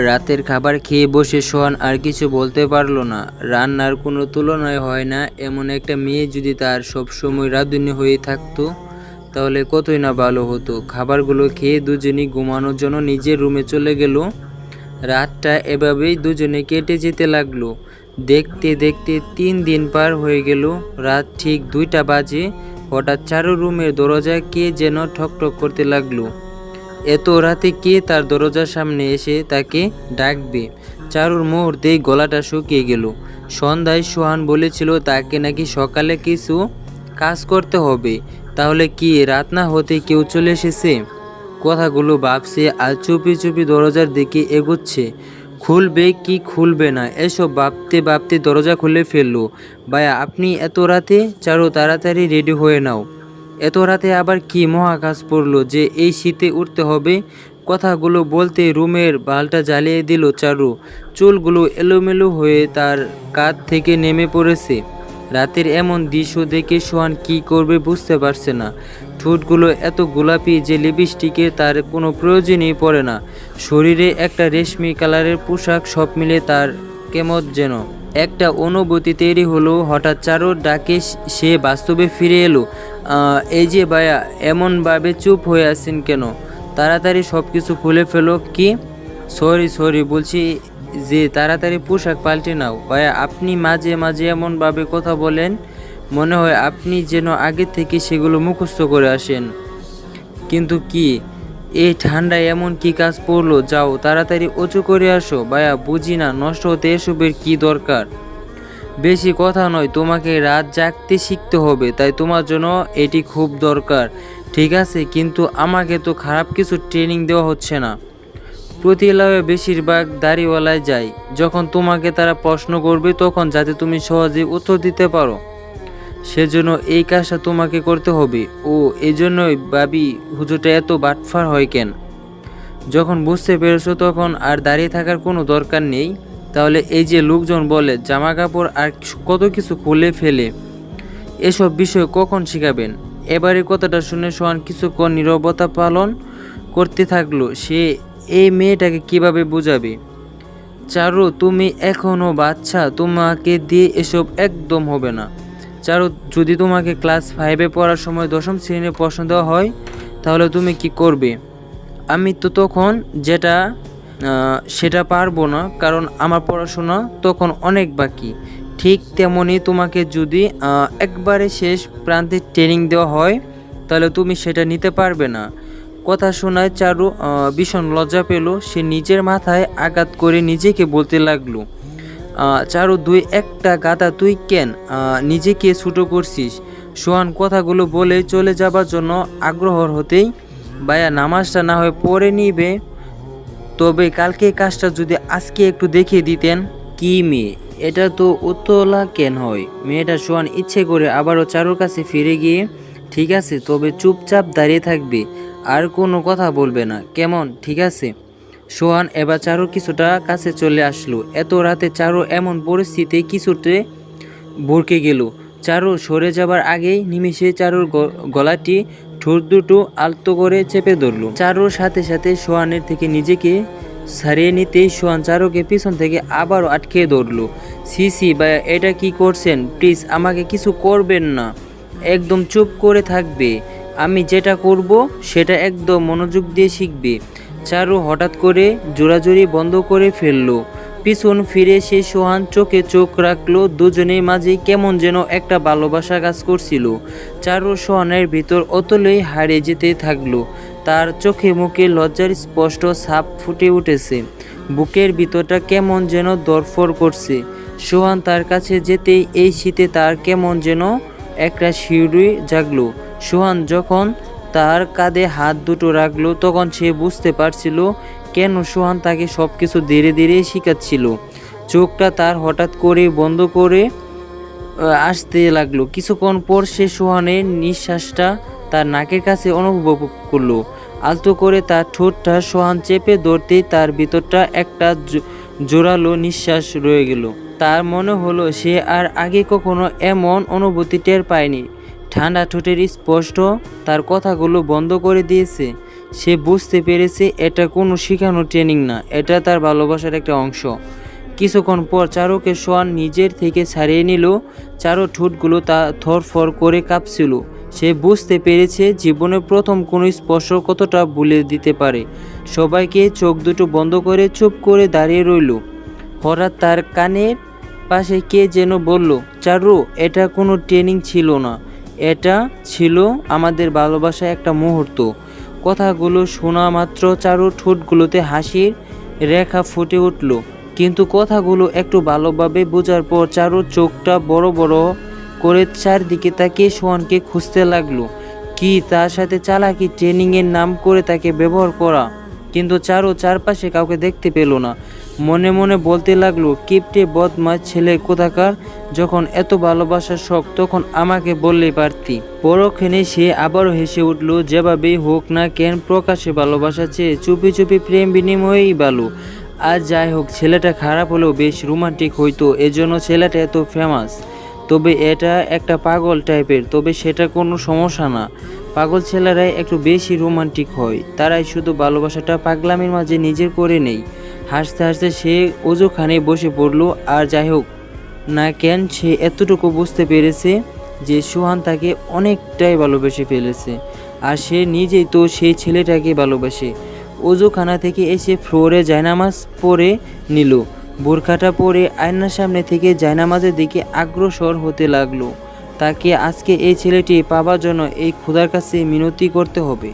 রাতের খাবার খেয়ে বসে সোহান আর কিছু বলতে পারল না। রান্নার কোনো তুলনায় হয় না এমন একটা মেয়ে যদি তার সবসময় রাঁধুনি হয়ে থাকতো তাহলে কতই না ভালো হতো। খাবারগুলো খেয়ে দুজনেই ঘুমানোর জন্য নিজের রুমে চলে গেল। রাতটা এভাবেই দুজনে কেটে যেতে লাগলো। দেখতে দেখতে 3 দিন পার হয়ে গেল। রাত ঠিক 2টা বাজে হঠাৎ চারু রুমের দরজায় কে যেন ঠকঠক করতে লাগলো। এত রাতে কে তার দরজার সামনে এসে তাকে ডাকবে? চারুর মুহূর্তেই গলাটা শুকিয়ে গেল। সন্ধ্যায় সোহান বলেছিল তাকে নাকি সকালে কিছু কাজ করতে হবে, তাহলে কি রাত না হতে কেউ চলে এসেছে? কথাগুলো ভাবছে আর চুপি চুপি দরজার দিকে এগোচ্ছে। খুলবে কি খুলবে না এসব ভাবতে ভাবতে দরজা খুলে ফেললো। ভাইয়া আপনি এত রাতে? চারু তাড়াতাড়ি রেডি হয়ে নাও। এত রাতে আবার কি মহাকাশ পড়লো যে এই শীতে উঠতে হবে? কথাগুলো বলতে রুমের বাল্বটা জ্বালিয়ে দিল চারু। চুলগুলো এলোমেলো হয়ে তার কাঁধ থেকে নেমে পড়েছে। রাতের এমন দৃশ্য দেখে সোহান কি করবে বুঝতে পারছে না। ঠোঁটগুলো এত গোলাপি যে লিপস্টিকের তার কোনো প্রয়োজনই পড়ে না। শরীরে একটা রেশমি কালারের পোশাক, সব মিলে তার কেমন যেন একটা অনুভূতি তৈরি হলো। হঠাৎ চারুর ডাকে সে বাস্তবে ফিরে এলো। এই যে ভাইয়া, এমনভাবে চুপ হয়ে আছেন কেন? তাড়াতাড়ি সব কিছু খুলে ফেলো। কি? সরি বলছি যে তাড়াতাড়ি পোশাক পাল্টে নাও। ভাইয়া আপনি মাঝে মাঝে এমনভাবে কথা বলেন, মনে হয় আপনি যেন আগে থেকে সেগুলো মুখস্থ করে আসেন। কিন্তু কি এই ঠান্ডায় এমন কি কাজ পড়লো? যাও তাড়াতাড়ি উঁচু করে আসো। ভাইয়া বুঝি না নষ্ট হতে এসবের কি দরকার? বেশি কথা নয়, তোমাকে রাত জাগতে শিখতে হবে, তাই তোমার জন্য এটি খুব দরকার। ঠিক আছে, কিন্তু আমাকে তো খারাপ কিছু ট্রেনিং দেওয়া হচ্ছে না। প্রতি এলাকায় বেশিরভাগ দাড়িওয়ালায় যায়। যখন তোমাকে তারা প্রশ্ন করবে তখন যাতে তুমি সহজে উত্তর দিতে পারো, সেজন্য এই কাজটা তোমাকে করতে হবে। ও এই জন্যই ভাবি হুজুরটা এত বাটফার হয় কেন? যখন বুঝতে পেরেছো তখন আর দাঁড়িয়ে থাকার কোনো দরকার নেই। তাহলে এই যে লোকজন বলে জামা কাপড় আর কত কিছু খুলে ফেলে, এসব বিষয় কখন শিখাবেন? এবারে কথাটা শুনে সোহান কিছুক্ষণ নীরবতা পালন করতে থাকলো। সে এই মেয়েটাকে কিভাবে বোঝাবে? চারু তুমি এখনও বাচ্চা, তোমাকে দিয়ে এসব একদম হবে না। চারু, যদি তোমাকে ক্লাস 5-এ পড়ার সময় 10ম শ্রেণীর প্রশ্ন দেওয়া হয় তাহলে তুমি কি করবে? আমি তো তখন সেটা পারবো না, কারণ আমার পড়াশোনা তখন অনেক বাকি। ঠিক তেমনই তোমাকে যদি একবারে শেষ প্রান্তে ট্রেনিং দেওয়া হয় তাহলে তুমি সেটা নিতে পারবে না। কথা শোনায় চারু ভীষণ লজ্জা পেল। সে নিজের মাথায় আঘাত করে নিজেকে বলতে লাগলো, চারু তুই একটা গাধা, তুই কেন নিজেকে ছোটো করছিস? সোহান কথাগুলো বলে চলে যাবার জন্য আগ্রহ হতেই, ভাইয়া নামাজটা না হয় পড়ে নিবে, তবে কালকে কাজটা যদি আজকে একটু দেখিয়ে দিতেন। কি মেয়ে, এটা তো উতলা কেন হয়? মেয়েটা সোহান ইচ্ছে করে আবারও চারুর কাছে ফিরে গিয়ে, ঠিক আছে তবে চুপচাপ দাঁড়িয়ে থাকবে, আর কোনো কথা বলবে না, কেমন? ঠিক আছে। সোহান এবার চারুর কিছুটা কাছে চলে আসলো। এত রাতে চারু এমন পরিস্থিতি কিছুতে ভরকে গেল। চারু সরে যাবার আগেই নিমিষে চারুর গলাটি ঠোঁট দুটো আলতো করে চেপে ধরলো। চারুর সাথে সাথে সোহানের থেকে নিজেকে ছাড়িয়ে নিতেই সোহান চারুকে পিছন থেকে আবারও আটকে ধরলো। সি ভাইয়া, এটা কি করছেন? প্লিজ আমাকে কিছু করবেন না, একদম চুপ করে থাকবে। আমি যেটা করব সেটা একদম মনোযোগ দিয়ে শিখবে। চারু হঠাৎ করে জোরাজুরি বন্ধ করে ফেললো। পিছন ফিরে সে সোহান চোখে চোখ রাখলো। দুজনের মাঝে কেমন যেন একটা ভালোবাসা কাজ করছিল। চারু সোহানের ভিতর অতলেই হারিয়ে যেতে থাকলো। তার চোখে মুখে লজ্জার স্পষ্ট ছাপ ফুটে উঠেছে। বুকের ভিতরটা কেমন যেন দরফর করছে। সোহান তার কাছে যেতেই এই শীতে তার কেমন যেন একটা শিউরি জাগলো। সোহান যখন তার কাঁধে হাত দুটো রাখলো তখন সে বুঝতে পারছিল কেন সোহান তাকে সব কিছু ধীরে ধীরে শিখাচ্ছিল। চোখটা তার হঠাৎ করে বন্ধ করে আসতে লাগলো। কিছুক্ষণ পর সে সোহানের নিঃশ্বাসটা তার নাকের কাছে অনুভব করলো। আলতো করে তার ঠোঁটটা সোহান চেপে ধরতেই তার ভিতরটা একটা জোরালো নিঃশ্বাস রয়ে গেল। তার মনে হলো সে আর আগে কখনো এমন অনুভূতি টের পায়নি। ঠান্ডা ঠোঁটের স্পষ্ট তার কথাগুলো বন্ধ করে দিয়েছে। সে বুঝতে পেরেছে এটা কোনো শেখানো ট্রেনিং না, এটা তার ভালোবাসার একটা অংশ। কিছুক্ষণ পর চারুকে সোহান নিজের থেকে ছাড়িয়ে নিল। চারু ঠোঁটগুলো তা থরফর করে কাঁপছিল। সে বুঝতে পেরেছে জীবনে প্রথম কোনো স্পর্শ কতটা ভুলে দিতে পারে। সবাইকে চোখ দুটো বন্ধ করে চুপ করে দাঁড়িয়ে রইল। হঠাৎ তার কানের পাশে কে যেন বলল, চারু, এটা কোনো ট্রেনিং ছিল না, এটা ছিল আমাদের ভালোবাসার একটা মুহূর্ত। কথাগুলো শোনা মাত্র চারুর ঠোঁটগুলোতে হাসির রেখা ফুটে উঠল। কিন্তু কথাগুলো একটু ভালোভাবে বোঝার পর চারুর চোখটা বড় বড় করে চারদিকে তাকিয়ে সোহানকে খুঁজতে লাগলো। কি তার সাথে চালাকি ট্রেনিংয়ের নাম করে তাকে ব্যবহার করা? কিন্তু চারু চারপাশে কাউকে দেখতে পেল না। মনে মনে বলতে লাগলো, কিপটে বদমাশ ছেলে কোথাকার, যখন এত ভালোবাসার শখ তখন আমাকে বললেই পারতি। পরক্ষণে সে আবারও হেসে উঠল। যেভাবেই হোক না কেন প্রকাশ্যে ভালোবাসা চেয়ে চুপি চুপি প্রেম বিনিময়েই ভালো। আর যাই হোক, ছেলেটা খারাপ হলেও বেশ রোমান্টিক হইতো, এজন্য ছেলেটা এত ফেমাস। তবে এটা একটা পাগল টাইপের, তবে সেটা কোনো সমস্যা না। পাগল ছেলেরাই একটু বেশি রোমান্টিক হয়, তারাই শুধু ভালোবাসাটা পাগলামির মাঝে নিজের করে নেই। হাসতে হাসতে সে অজুখানে বসে পড়ল। আর যাই হোক না কেন, সে এতটুকু বুঝতে পেরেছে যে সোহান তাকে অনেকটাই ভালোবেসে ফেলেছে, আর সে নিজেই তো সেই ছেলেটাকে ভালোবাসে। অজুখানা থেকে এসে ফ্লোরে জায়নামাজ পরে নিল। বোরখাটা পরে আয়নার সামনে থেকে জায়নামাজের দিকে অগ্রসর হতে লাগলো। তাকে আজকে এই ছেলেটি পাবার জন্য এই খোদার কাছে মিনতি করতে হবে।